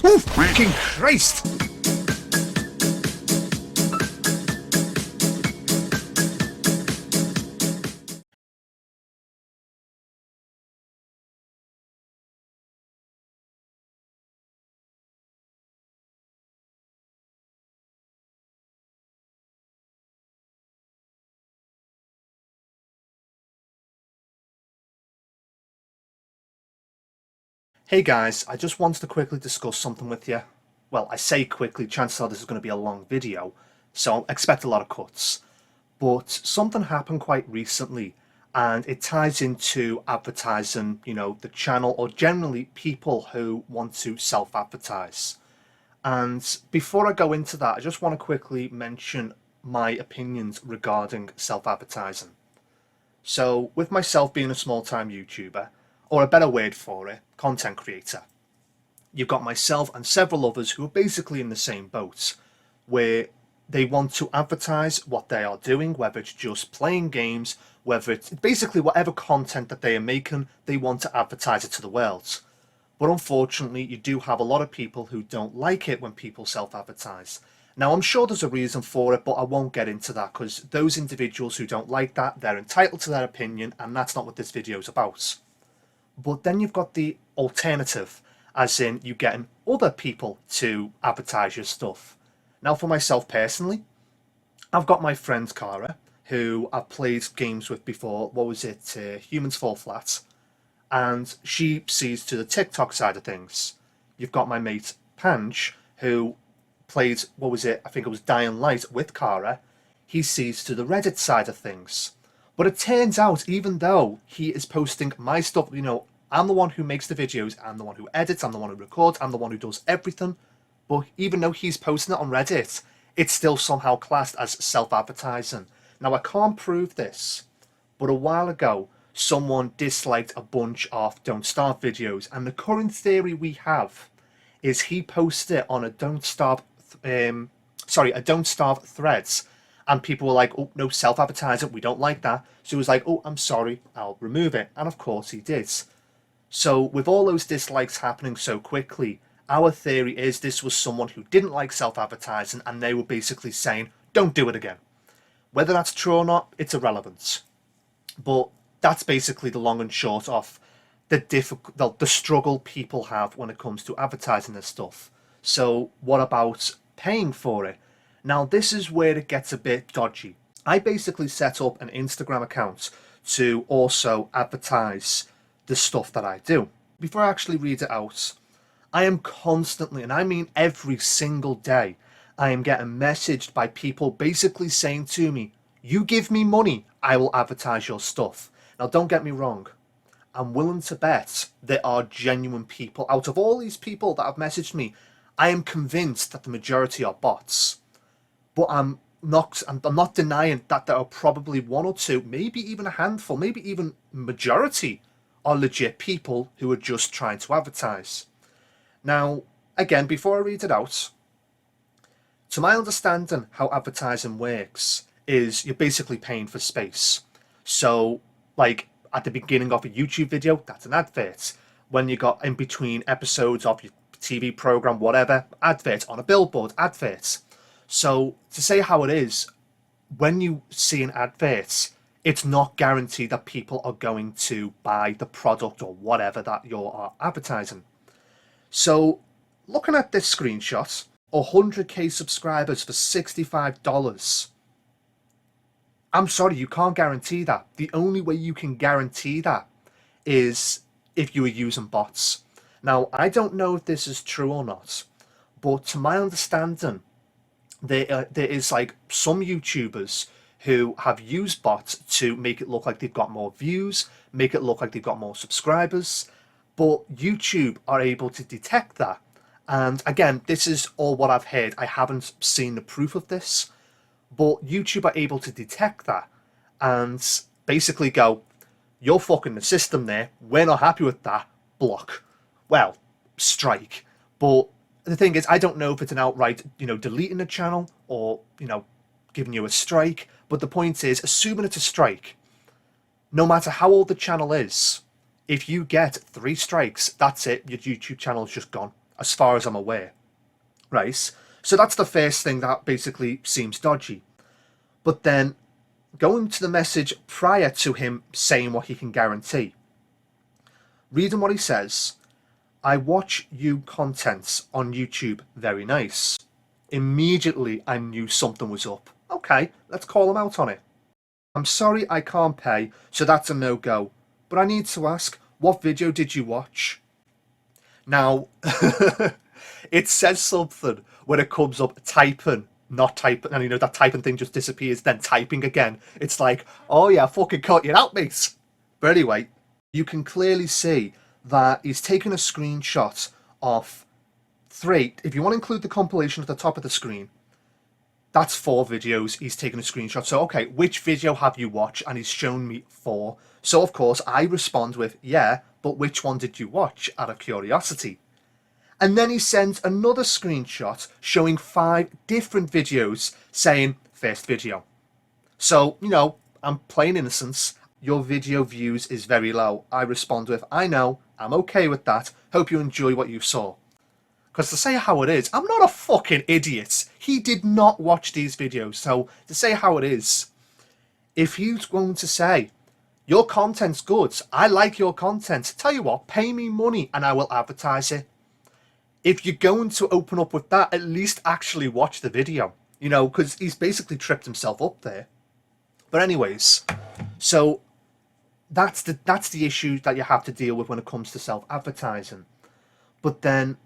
Oh, fucking Christ! Hey guys, I just wanted to quickly discuss something with you. Well, I say quickly, chances are this is going to be a long video, so expect a lot of cuts. But something happened quite recently, and it ties into advertising, the channel, or generally people who want to self-advertise. And before I go into that, I just want to quickly mention my opinions regarding self-advertising. So, with myself being a small-time YouTuber, or a better word for it, content creator, you've got myself and several others who are basically in the same boat, where they want to advertise what they are doing, whether it's just playing games, whether it's basically whatever content that they are making, they want to advertise it to the world. But unfortunately, you do have a lot of people who don't like it when people self-advertise. Now, I'm sure there's a reason for it, but I won't get into that because those individuals who don't like that, they're entitled to their opinion, and that's not what this video is about. But then you've got the alternative, as in you getting other people to advertise your stuff. Now, for myself personally, I've got my friend Cara, who I've played games with before. What was it? Humans Fall Flat. And she sees to the TikTok side of things. You've got my mate Panch, who played, what was it? I think it was Dying Light with Cara. He sees to the Reddit side of things. But it turns out, even though he is posting my stuff, I'm the one who makes the videos, I'm the one who edits, I'm the one who records, I'm the one who does everything. But even though he's posting it on Reddit, it's still somehow classed as self-advertising. Now, I can't prove this, but a while ago, someone disliked a bunch of Don't Starve videos, and the current theory we have is he posted it on a Don't Starve threads, and people were like, oh, no, self-advertising, we don't like that. So he was like, oh, I'm sorry, I'll remove it. And of course he did. So with all those dislikes happening so quickly, our theory is this was someone who didn't like self-advertising, and they were basically saying, don't do it again. Whether that's true or not, it's irrelevant. But that's basically the long and short of the struggle people have when it comes to advertising this stuff. So what about paying for it? Now, this is where it gets a bit dodgy. I basically set up an Instagram account to also advertise the stuff that I do. Before I actually read it out, I am constantly, and I mean every single day, I am getting messaged by people basically saying to me, you give me money, I will advertise your stuff. Now, don't get me wrong. I'm willing to bet there are genuine people. Out of all these people that have messaged me, I am convinced that the majority are bots. But I'm not denying that there are probably one or two, maybe even a handful, maybe even majority are legit people who are just trying to advertise. Now, again, before I read it out, to my understanding, how advertising works is you're basically paying for space. So, like, at the beginning of a YouTube video, that's an advert. When you got in between episodes of your TV program, whatever, advert. On a billboard, adverts. So, to say how it is, when you see an advert, it's not guaranteed that people are going to buy the product or whatever that you're advertising. So, looking at this screenshot, 100k subscribers for $65. I'm sorry, you can't guarantee that. The only way you can guarantee that is if you are using bots. Now, I don't know if this is true or not, but to my understanding, there is like some YouTubers who have used bots to make it look like they've got more views, make it look like they've got more subscribers, but YouTube are able to detect that. And again, this is all what I've heard. I haven't seen the proof of this, but YouTube are able to detect that and basically go, you're fucking the system there, we're not happy with that, block. Well, strike. But the thing is, I don't know if it's an outright, deleting the channel or, giving you a strike. But the point is, assuming it's a strike, no matter how old the channel is, if you get 3 strikes, that's it, your YouTube channel is just gone. as far as I'm aware, right? So that's the first thing that basically seems dodgy. But then going to the message prior to him saying what he can guarantee, reading what he says, I watch you contents on YouTube, very nice. Immediately I knew something was up. Okay, let's call him out on it. I'm sorry I can't pay, so that's a no-go. But I need to ask, what video did you watch? Now, it says something when it comes up typing, not typing, and you know that typing thing just disappears, then typing again. It's like, oh yeah, fucking cut you out, mate. But anyway, you can clearly see that he's taken a screenshot of three. If you want to include the compilation at the top of the screen, that's 4 videos he's taken a screenshot. So, okay, which video have you watched? And he's shown me 4. So, of course, I respond with, yeah, but which one did you watch, out of curiosity? And then he sends another screenshot showing 5 different videos saying, first video. So, you know, I'm playing innocence. Your video views is very low. I respond with, I know, I'm okay with that. Hope you enjoy what you saw. Because to say how it is, I'm not a fucking idiot. He did not watch these videos. So to say how it is, if he's going to say, your content's good, I like your content, tell you what, pay me money and I will advertise it. If you're going to open up with that, at least actually watch the video. You know, because he's basically tripped himself up there. But anyways, so that's the issue that you have to deal with when it comes to self-advertising. But then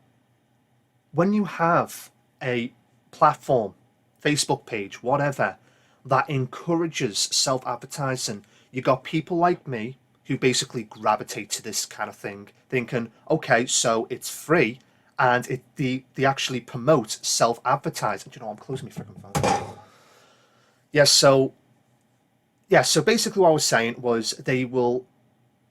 when you have a platform, Facebook page, whatever, that encourages self-advertising, you got people like me who basically gravitate to this kind of thing, thinking, okay, so it's free, and they actually promote self-advertising. Do you know, I'm closing my freaking phone. So basically what I was saying was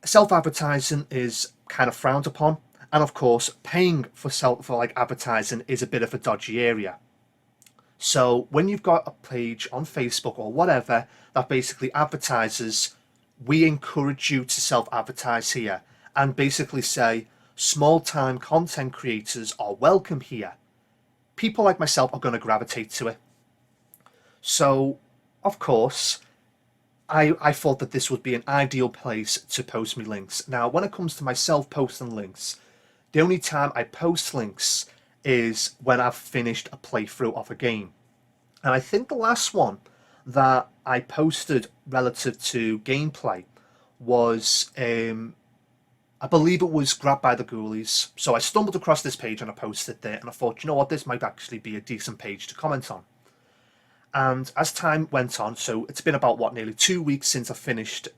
self-advertising is kind of frowned upon. And of course, paying for like advertising is a bit of a dodgy area. So when you've got a page on Facebook or whatever that basically advertises, we encourage you to self-advertise here, and basically say small-time content creators are welcome here, people like myself are going to gravitate to it. So, of course, I thought that this would be an ideal place to post me links. Now, when it comes to myself posting links, the only time I post links is when I've finished a playthrough of a game. And I think the last one that I posted relative to gameplay was, I believe it was Grabbed by the Ghoulies. So I stumbled across this page and I posted it there, and I thought, you know what, this might actually be a decent page to comment on. And as time went on, so it's been about, what, nearly 2 weeks since I finished.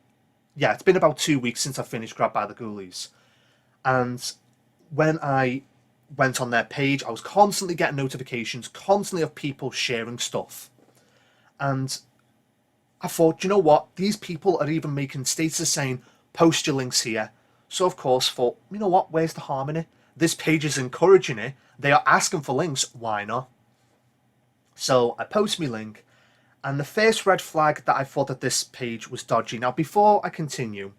Yeah, it's been about 2 weeks since I finished Grabbed by the Ghoulies. And when I went on their page, I was constantly getting notifications, constantly of people sharing stuff. And I thought, you know what? These people are even making statuses saying, post your links here. So, of course, thought, you know what? Where's the harm in it? This page is encouraging it. They are asking for links. Why not? So I post my link. And the first red flag that I thought that this page was dodgy. Now, before I continue,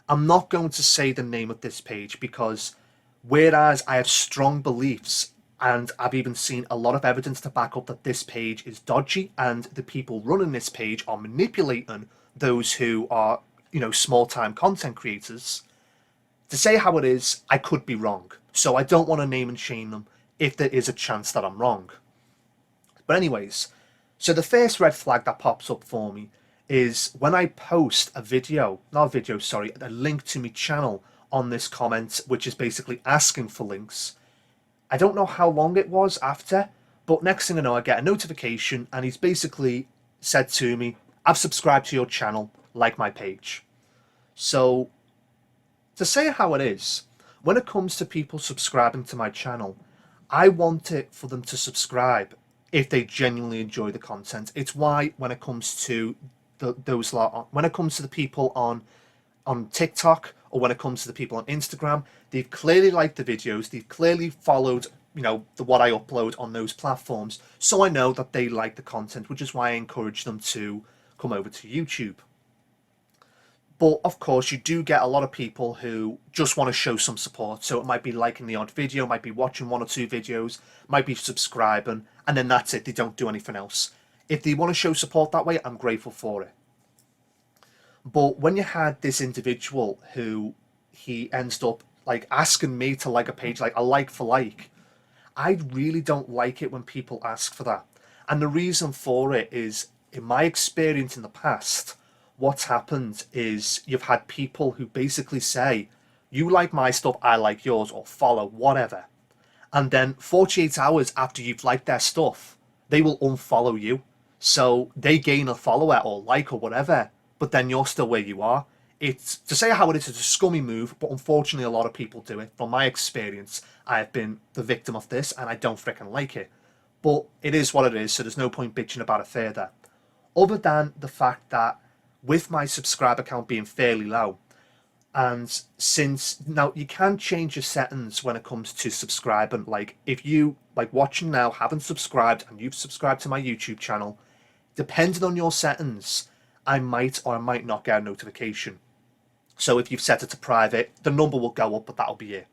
I'm not going to say the name of this page, because whereas I have strong beliefs, and I've even seen a lot of evidence to back up that this page is dodgy and the people running this page are manipulating those who are, you know, small-time content creators, to say how it is, I could be wrong. So I don't want to name and shame them if there is a chance that I'm wrong. But anyways, so the first red flag that pops up for me is when I post a link to my channel on this comment, which is basically asking for links. I don't know how long it was after, but next thing I know, I get a notification and he's basically said to me, I've subscribed to your channel, like my page. So, to say how it is, when it comes to people subscribing to my channel, I want it for them to subscribe if they genuinely enjoy the content. It's why when it comes to when it comes to the people on TikTok, or when it comes to the people on Instagram, they've clearly liked the videos, they've clearly followed, you know, what I upload on those platforms, so I know that they like the content, which is why I encourage them to come over to YouTube. But of course, you do get a lot of people who just want to show some support. So it might be liking the odd video, might be watching one or two videos, might be subscribing, and then that's it. They don't do anything else. If they want to show support that way, I'm grateful for it. But when you had this individual who he ends up like asking me to like a page, like a like for like, I really don't like it when people ask for that. And the reason for it is, in my experience in the past, what's happened is you've had people who basically say, you like my stuff, I like yours, or follow, whatever. And then 48 hours after you've liked their stuff, they will unfollow you. So they gain a follower or like or whatever, but then you're still where you are. It's, to say how it is, it's a scummy move, but unfortunately a lot of people do it. From my experience, I have been the victim of this and I don't freaking like it. But it is what it is, so there's no point bitching about it further. Other than the fact that with my subscriber count being fairly low, and since now you can change your settings when it comes to subscribing, like if you like watching now haven't subscribed and you've subscribed to my YouTube channel, depending on your settings, I might or I might not get a notification. So if you've set it to private, the number will go up, but that'll be it.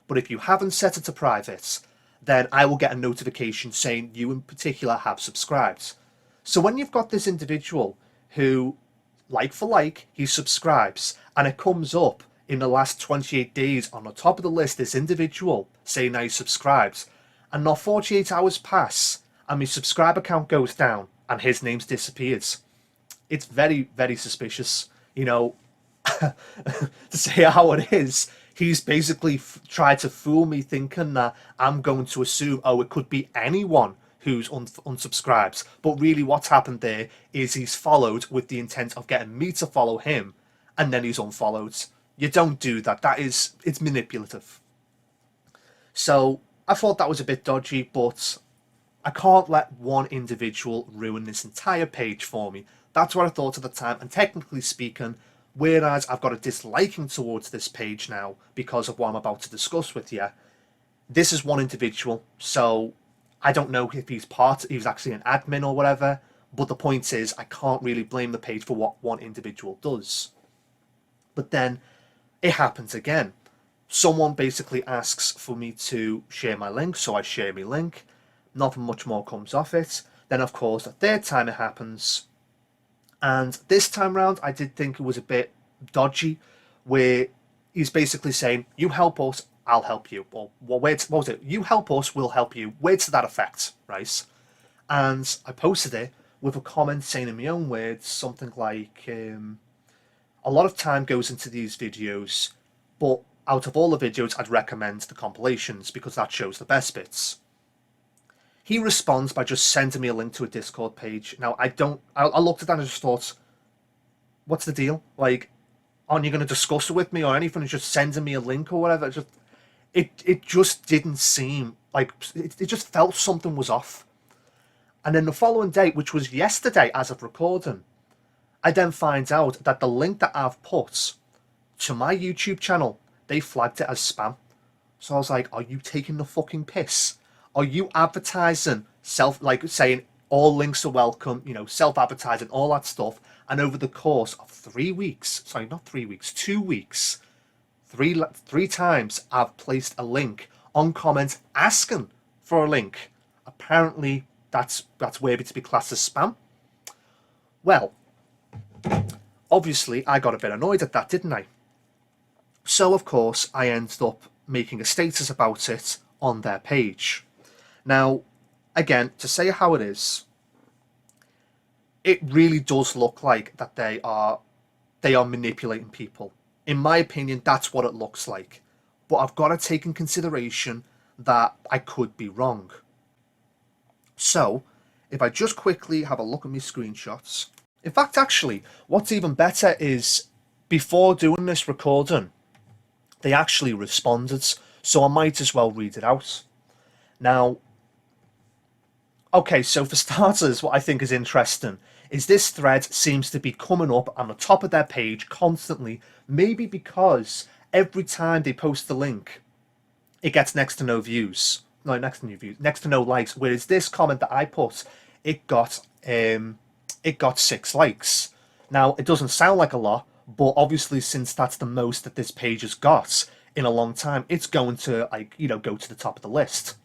But if you haven't set it to private, then I will get a notification saying you in particular have subscribed. So when you've got this individual who, like for like, he subscribes, and it comes up in the last 28 days on the top of the list, this individual saying now he subscribes, and not 48 hours pass, and my subscriber count goes down, and his name's disappears. It's very, very suspicious. You know, to say how it is, he's basically tried to fool me thinking that I'm going to assume, oh, it could be anyone who's unsubscribes. But really what's happened there is he's followed with the intent of getting me to follow him, and then he's unfollowed. You don't do that. It's manipulative. So I thought that was a bit dodgy, but I can't let one individual ruin this entire page for me. That's what I thought at the time, and technically speaking, whereas I've got a disliking towards this page now because of what I'm about to discuss with you, this is one individual, so I don't know if he's actually an admin or whatever, but the point is I can't really blame the page for what one individual does. But then it happens again. Someone basically asks for me to share my link, so I share my link. Nothing much more comes off it. Then of course the third time it happens, and this time round I did think it was a bit dodgy, where he's basically saying, you help us, I'll help you. Or what was it? You help us, we'll help you. Words to that effect, right? And I posted it with a comment saying in my own words something like, a lot of time goes into these videos, but out of all the videos I'd recommend the compilations because that shows the best bits. He responds by just sending me a link to a Discord page. Now I looked at that and just thought, what's the deal? Like, aren't you going to discuss it with me or anything? Just sending me a link or whatever. It just didn't seem like, it just felt something was off. And then the following day, which was yesterday as of recording, I then find out that the link that I've put to my YouTube channel, they flagged it as spam. So I was like, are you taking the fucking piss? Are you advertising like saying all links are welcome, self-advertising, all that stuff, and over the course of 3 weeks, sorry, not 3 weeks, 2 weeks, three times I've placed a link on comments asking for a link. Apparently that's worthy to be classed as spam. Well, obviously I got a bit annoyed at that, didn't I? So of course I ended up making a status about it on their page. Now, again, to say how it is, it really does look like that they are manipulating people. In my opinion, that's what it looks like. But I've got to take in consideration that I could be wrong. So, if I just quickly have a look at my screenshots. In fact, actually, what's even better is before doing this recording, they actually responded. So I might as well read it out. Now, okay, so for starters, what I think is interesting is this thread seems to be coming up on the top of their page constantly, maybe because every time they post the link, it gets next to no views. No, next to no likes. Whereas this comment that I put, it got 6 likes. Now, it doesn't sound like a lot, But obviously, since that's the most that this page has got in a long time, it's going to, like, go to the top of the list.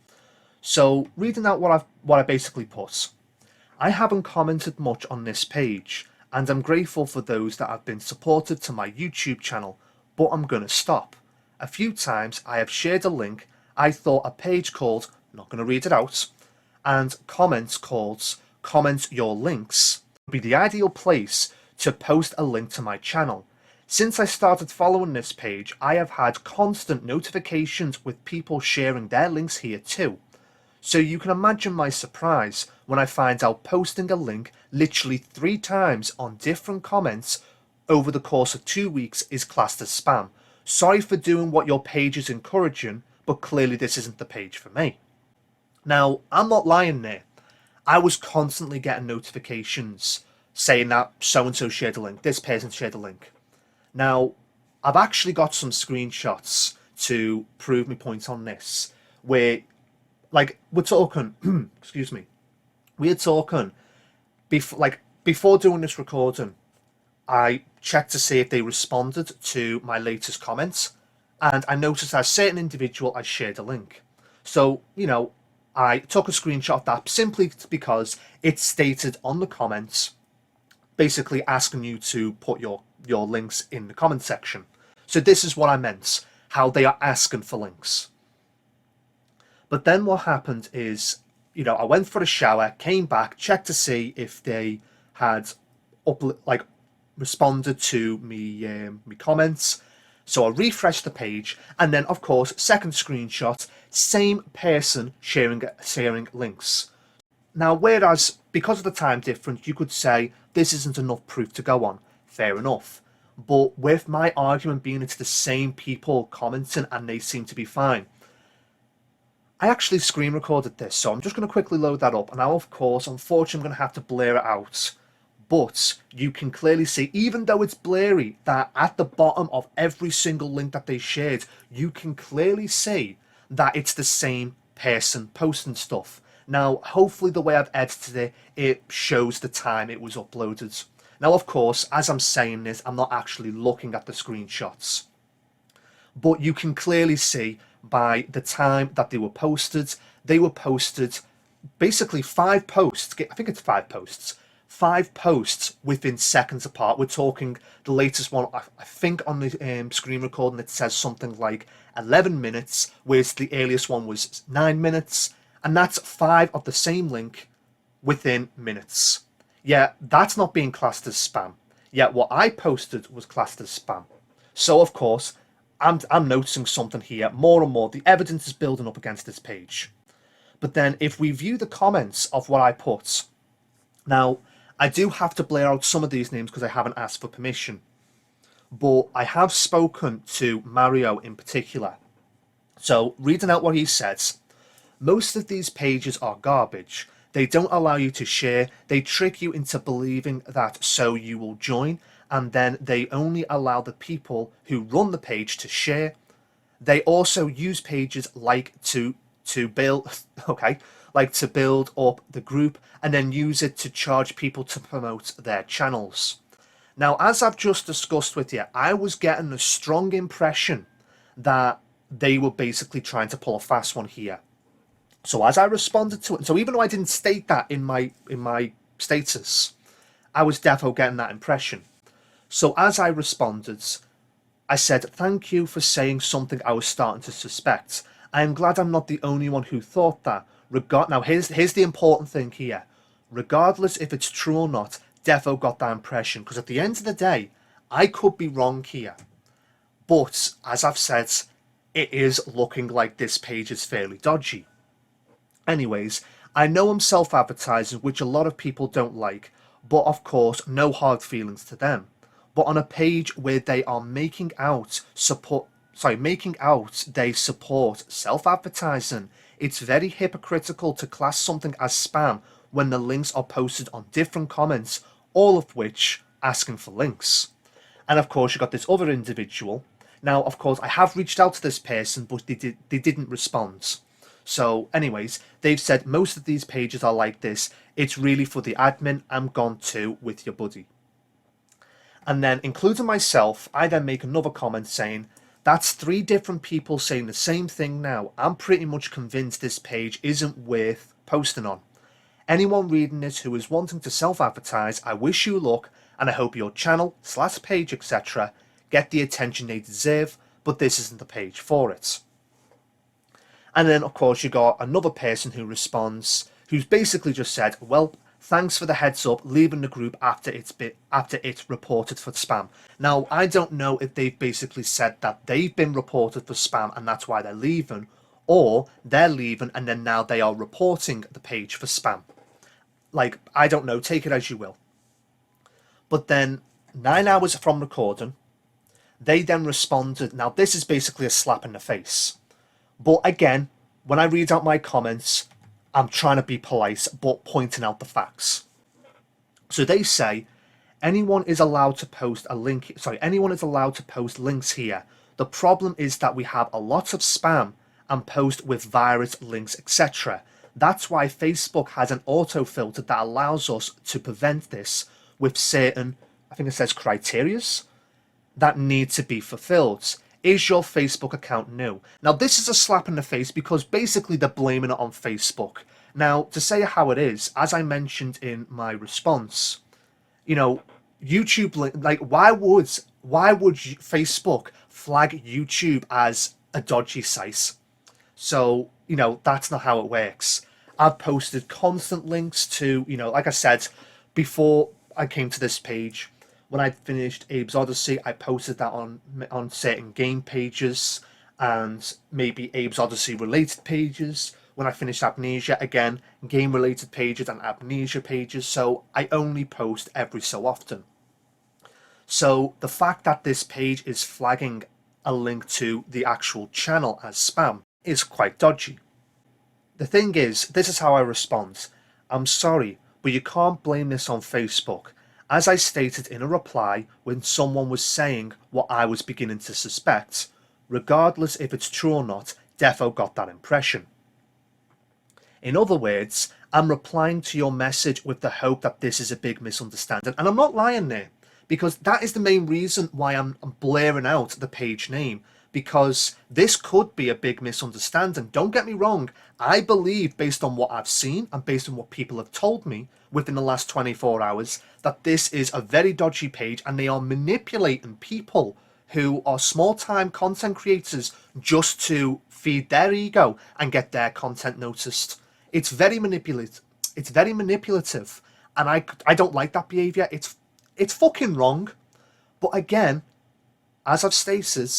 So reading out what I basically put. I haven't commented much on this page, and I'm grateful for those that have been supportive to my YouTube channel, but I'm gonna stop. A few times I have shared a link I thought a page called, not gonna read it out, and comments called Comment Your Links would be the ideal place to post a link to my channel. Since I started following this page, I have had constant notifications with people sharing their links here too. So you can imagine my surprise when I find out posting a link literally 3 times on different comments over the course of 2 weeks is classed as spam. Sorry for doing what your page is encouraging, but clearly this isn't the page for me. Now, I'm not lying there. I was constantly getting notifications saying that so-and-so shared a link, this person shared a link. Now, I've actually got some screenshots to prove my point on this, where, like, we're talking, excuse me, we're talking, before doing this recording, I checked to see if they responded to my latest comments, and I noticed that a certain individual I shared a link. So, I took a screenshot of that simply because it stated on the comments, basically asking you to put your links in the comment section. So this is what I meant, how they are asking for links. But then what happened is, I went for a shower, came back, checked to see if they had responded to me comments. So I refreshed the page, and then of course, second screenshot, same person sharing links. Now, whereas because of the time difference, you could say this isn't enough proof to go on. Fair enough. But with my argument being it's the same people commenting and they seem to be fine, I actually screen recorded this, so I'm just going to quickly load that up. And now, of course, unfortunately, I'm going to have to blur it out. But you can clearly see, even though it's blurry, that at the bottom of every single link that they shared, you can clearly see that it's the same person posting stuff. Now, hopefully the way I've edited it, it shows the time it was uploaded. Now, of course, as I'm saying this, I'm not actually looking at the screenshots. But you can clearly see by the time that they were posted basically 5 posts. I think it's 5 posts. 5 posts within seconds apart. We're talking the latest one, I think on the screen recording it says something like 11 minutes, whereas the earliest one was 9 minutes. And that's 5 of the same link within minutes. Yeah, that's not being classed as spam. Yet what I posted was classed as spam. So of course, I'm noticing something here. More and more, the evidence is building up against this page. But then if we view the comments of what I put, now, I do have to blur out some of these names because I haven't asked for permission. But I have spoken to Mario in particular. So, reading out what he says, most of these pages are garbage. They don't allow you to share. They trick you into believing that so you will join, and then they only allow the people who run the page to share. They also use pages like to build to build up the group and then use it to charge people to promote their channels. Now, as I've just discussed with you, I was getting a strong impression that they were basically trying to pull a fast one here. So as I responded to it, so even though I didn't state that in my status, I was defo getting that impression. So as I responded, I said, thank you for saying something I was starting to suspect. I am glad I'm not the only one who thought that. Now, here's the important thing here. Regardless if it's true or not, defo got that impression. Because at the end of the day, I could be wrong here. But, as I've said, it is looking like this page is fairly dodgy. Anyways, I know I'm self-advertising, which a lot of people don't like. But, of course, no hard feelings to them. But on a page where they are making out they support self-advertising, it's very hypocritical to class something as spam when the links are posted on different comments, all of which asking for links. And of course, you got this other individual. Now, of course, I have reached out to this person, but they didn't respond. So, anyways, they've said most of these pages are like this. It's really for the admin. I'm gone too with your buddy. And then, including myself, I then make another comment saying, that's 3 different people saying the same thing now. I'm pretty much convinced this page isn't worth posting on. Anyone reading this who is wanting to self-advertise, I wish you luck, and I hope your channel, / page, etc. get the attention they deserve, but this isn't the page for it. And then, of course, you got another person who responds, who's basically just said, well, thanks for the heads up, leaving the group after it's reported for spam. Now, I don't know if they've basically said that they've been reported for spam and that's why they're leaving, or they're leaving and then now they are reporting the page for spam. Like, I don't know, take it as you will. But then, 9 hours from recording, they then responded. Now, this is basically a slap in the face. But again, when I read out my comments, I'm trying to be polite, but pointing out the facts. So they say, anyone is allowed to post a link. Anyone is allowed to post links here. The problem is that we have a lot of spam and post with virus links, etc. That's why Facebook has an auto filter that allows us to prevent this with certain, I think it says criterias, that need to be fulfilled. Is your Facebook account new? Now, this is a slap in the face because basically they're blaming it on Facebook. Now, to say how it is, as I mentioned in my response, you know, YouTube, like, why would Facebook flag YouTube as a dodgy site? So, you know, that's not how it works. I've posted constant links to, you know, like I said, before I came to this page, when I finished Abe's Odyssey, I posted that on certain game pages and maybe Abe's Odyssey related pages. When I finished Amnesia, again, game related pages and Amnesia pages. So I only post every so often. So the fact that this page is flagging a link to the actual channel as spam is quite dodgy. The thing is, this is how I respond. I'm sorry, but you can't blame this on Facebook. As I stated in a reply when someone was saying what I was beginning to suspect, regardless if it's true or not, defo got that impression. In other words, I'm replying to your message with the hope that this is a big misunderstanding. And I'm not lying there, because that is the main reason why I'm blaring out the page name, because this could be a big misunderstanding. Don't get me wrong, I believe, based on what I've seen and based on what people have told me within the last 24 hours, that this is a very dodgy page and they are manipulating people who are small-time content creators just to feed their ego and get their content noticed. It's very manipulative. It's very manipulative, and I don't like that behavior. It's fucking wrong. But again, as I've stated,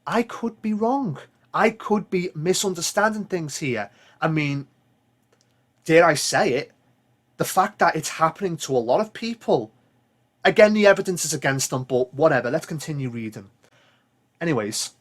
I could be wrong. I could be misunderstanding things here. I mean, dare I say it, the fact that it's happening to a lot of people. Again, the evidence is against them, but whatever, let's continue reading. Anyways,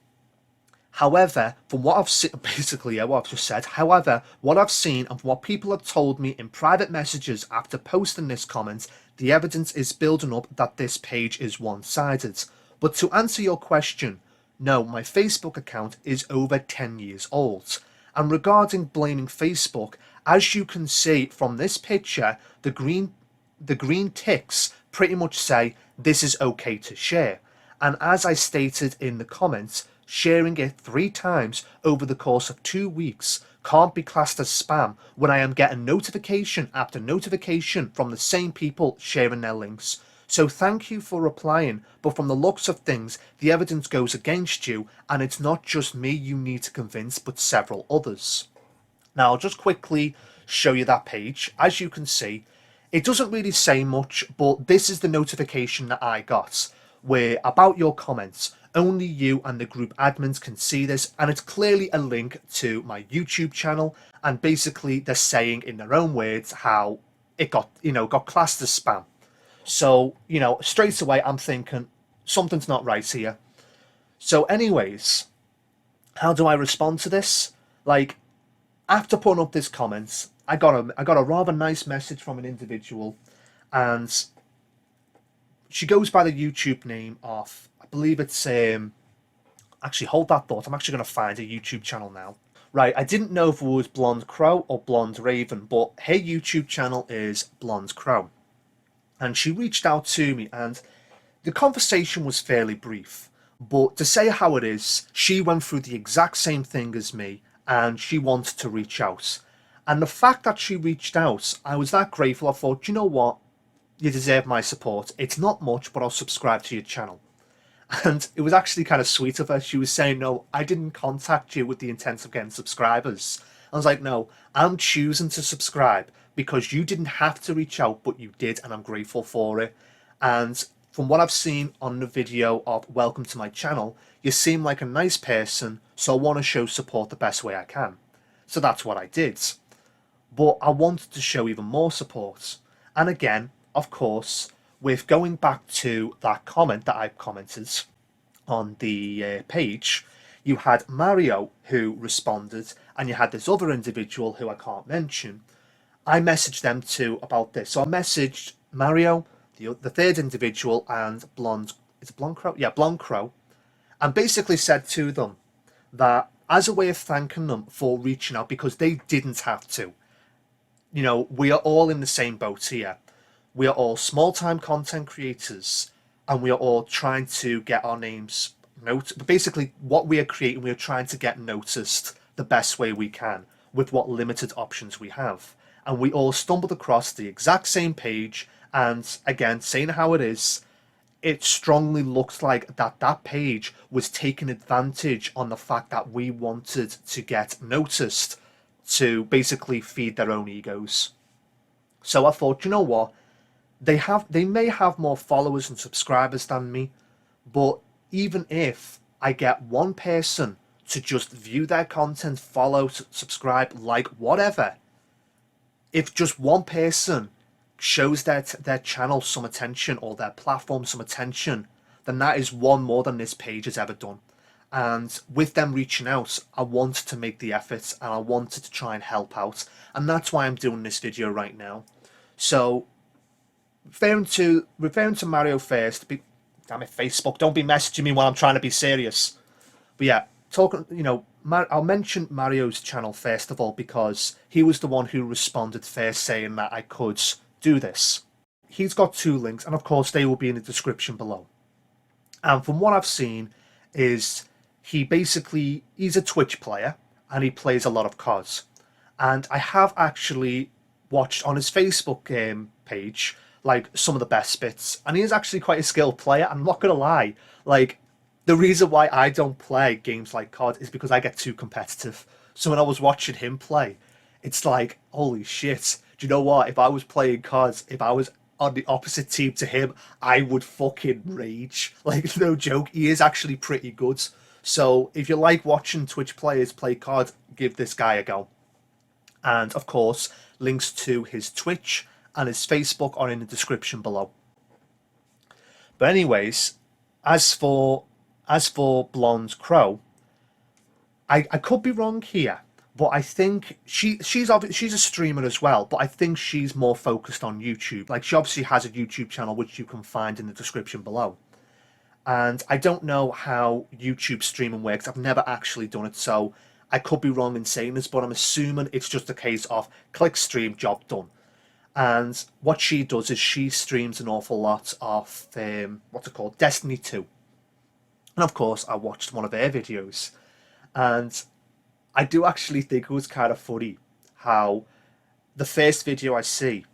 however, from what I've seen, basically, what I've just said, however, what I've seen and what people have told me in private messages after posting this comment, the evidence is building up that this page is one-sided. But to answer your question, no, my Facebook account is over 10 years old. And regarding blaming Facebook, as you can see from this picture, the green ticks pretty much say this is okay to share. And as I stated in the comments, sharing it 3 times over the course of 2 weeks can't be classed as spam when I am getting notification after notification from the same people sharing their links. So thank you for replying, but from the looks of things, the evidence goes against you, and it's not just me you need to convince, but several others. Now, I'll just quickly show you that page. As you can see, it doesn't really say much, but this is the notification that I got, where about your comments, only you and the group admins can see this, and it's clearly a link to my YouTube channel, and basically they're saying in their own words how it got classed as spam. So, straight away I'm thinking something's not right here. So anyways, how do I respond to this? Like, after putting up this comment, I got a rather nice message from an individual, and she goes by the YouTube name of, I believe it's actually, hold that thought, I'm actually going to find a YouTube channel now. Right, I didn't know if it was Blonde Crow or Blonde Raven, but her YouTube channel is Blonde Crow. And she reached out to me, and The conversation was fairly brief, but to say how it is, she went through the exact same thing as me and she wanted to reach out. And the fact that she reached out, I was that grateful. I thought, you know what? You deserve my support. It's not much, but I'll subscribe to your channel. And it was actually kind of sweet of her. She was saying, no, I didn't contact you with the intent of getting subscribers. I was like, no, I'm choosing to subscribe because you didn't have to reach out, but you did, and I'm grateful for it. And from what I've seen on the video of Welcome to my channel, you seem like a nice person, so I want to show support the best way I can. So that's what I did. But I wanted to show even more support. And again, of course, with going back to that comment that I commented on the page, you had Mario who responded, and you had this other individual who I can't mention. I messaged them too about this. So I messaged Mario, the third individual, and Blonde. Is it Blonde Crow? Yeah, Blonde Crow, and basically said to them that as a way of thanking them for reaching out because they didn't have to. You know, we are all in the same boat here. We are all small-time content creators, and we are all trying to get our names noted. Basically, what we are creating, we are trying to get noticed the best way we can with what limited options we have. And we all stumbled across the exact same page, and again, saying how it is, it strongly looks like that page was taking advantage on the fact that we wanted to get noticed to basically feed their own egos. So I thought, you know what? They may have more followers and subscribers than me, but even if I get one person to just view their content, follow, subscribe, like, whatever, if just one person shows their channel some attention or their platform some attention, then that is one more than this page has ever done. And with them reaching out, I wanted to make the effort and I wanted to try and help out, and that's why I'm doing this video right now. So referring to Mario first, damn it, Facebook, don't be messaging me while I'm trying to be serious. But yeah, talking, I'll mention Mario's channel first of all because he was the one who responded first saying that I could do this. He's got two links, and of course they will be in the description below. And from what I've seen is he's a Twitch player and he plays a lot of COD. And I have actually watched on his Facebook page like some of the best bits, and he is actually quite a skilled player. I'm not gonna lie, like the reason why I don't play games like COD is because I get too competitive. So when I was watching him play, it's like, holy shit, do you know what? If I was playing COD, if I was on the opposite team to him, I would fucking rage. Like, no joke, he is actually pretty good. So if you like watching Twitch players play COD, give this guy a go. And of course, links to his Twitch and his Facebook are in the description below. But anyways, as for Blonde Crow, I could be wrong here, but I think she's a streamer as well, but I think she's more focused on YouTube. Like, she obviously has a YouTube channel which you can find in the description below. And I don't know how YouTube streaming works. I've never actually done it, so I could be wrong in saying this, but I'm assuming it's just a case of click stream, job done. And what she does is she streams an awful lot of what's it called, Destiny 2. And of course I watched one of her videos, and I do actually think it was kind of funny how the first video I see,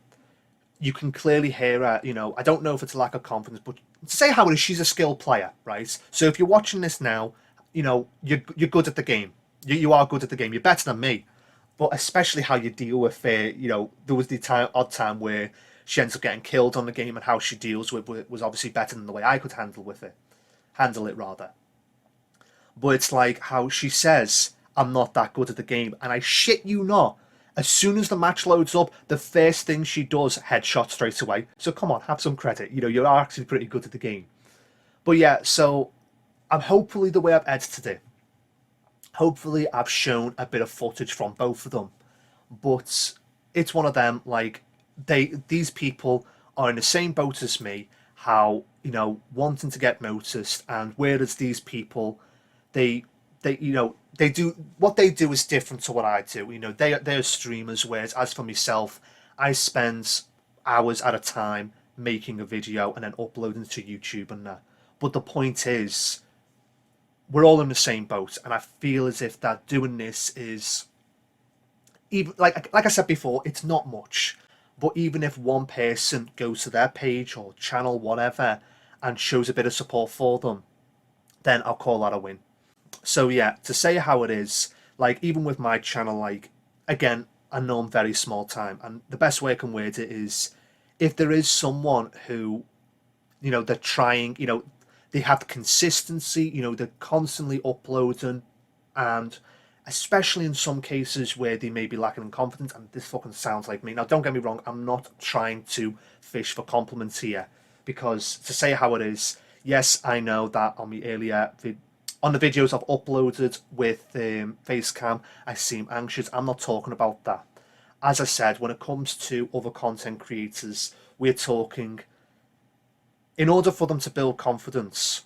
you can clearly hear her, I don't know if it's a lack of confidence, but to say how it is, she's a skilled player, right? So if you're watching this now, you're good at the game. You are good at the game. You're better than me. But especially how you deal with it, there was the odd time where she ends up getting killed on the game, and how she deals with it was obviously better than the way I could handle it rather. But it's like how she says, I'm not that good at the game, and I shit you not, as soon as the match loads up, the first thing she does, headshot straight away. So come on, have some credit. You are actually pretty good at the game. But yeah, so I'm hopefully the way I've edited it, hopefully I've shown a bit of footage from both of them. But it's one of them, like, these people are in the same boat as me, how, wanting to get noticed, and whereas these people, they do what they do is different to what I do. They're streamers, whereas as for myself, I spend hours at a time making a video and then uploading it to YouTube and that. But the point is, we're all in the same boat, and I feel as if that doing this is, even like I said before, it's not much. But even if one person goes to their page or channel, whatever, and shows a bit of support for them, then I'll call that a win. So yeah, to say how it is, like even with my channel, like again, I know I'm very small time, and the best way I can word it is, if there is someone who, they're trying, they have consistency, they're constantly uploading, and especially in some cases where they may be lacking in confidence, and this fucking sounds like me. Now, don't get me wrong, I'm not trying to fish for compliments here, because to say how it is, yes, I know that on the earlier on the videos I've uploaded with Facecam, I seem anxious. I'm not talking about that. As I said, when it comes to other content creators, we're talking, in order for them to build confidence,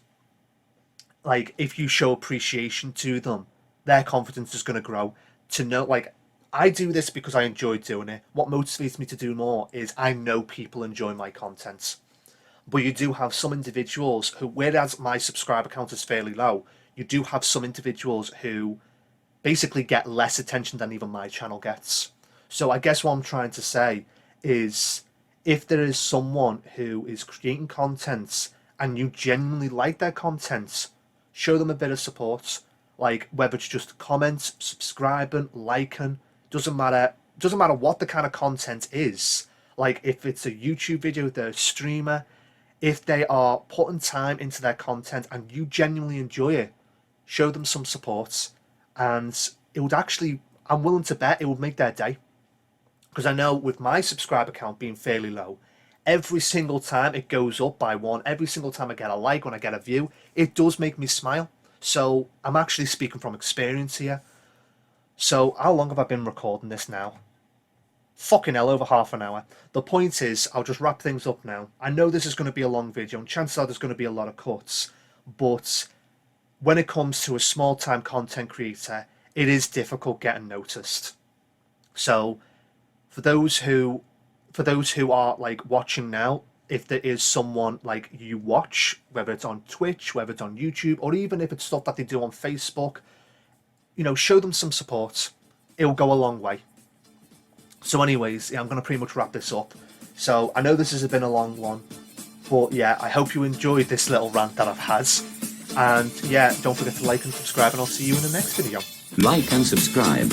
like if you show appreciation to them, their confidence is going to grow. To know, like, I do this because I enjoy doing it. What motivates me to do more is I know people enjoy my content. But you do have some individuals who, whereas my subscriber count is fairly low, you do have some individuals who basically get less attention than even my channel gets. So I guess what I'm trying to say is, if there is someone who is creating content and you genuinely like their content, show them a bit of support. Like, whether it's just comments, subscribing, liking, doesn't matter what the kind of content is. Like, if it's a YouTube video, they're a streamer, if they are putting time into their content and you genuinely enjoy it, show them some support, and it would actually, I'm willing to bet it would make their day. Because I know with my subscriber count being fairly low, every single time it goes up by one, every single time I get a like, when I get a view, it does make me smile. So I'm actually speaking from experience here. So how long have I been recording this now? Fucking hell, over half an hour. The point is, I'll just wrap things up now. I know this is going to be a long video, and chances are there's going to be a lot of cuts, but when it comes to a small-time content creator, it is difficult getting noticed. So for those who are like watching now, if there is someone like you watch, whether it's on Twitch, whether it's on YouTube, or even if it's stuff that they do on Facebook, show them some support. It'll go a long way. So anyways, yeah, I'm going to pretty much wrap this up. So I know this has been a long one, but yeah, I hope you enjoyed this little rant that I've had. And yeah, don't forget to like and subscribe, and I'll see you in the next video. Like and subscribe.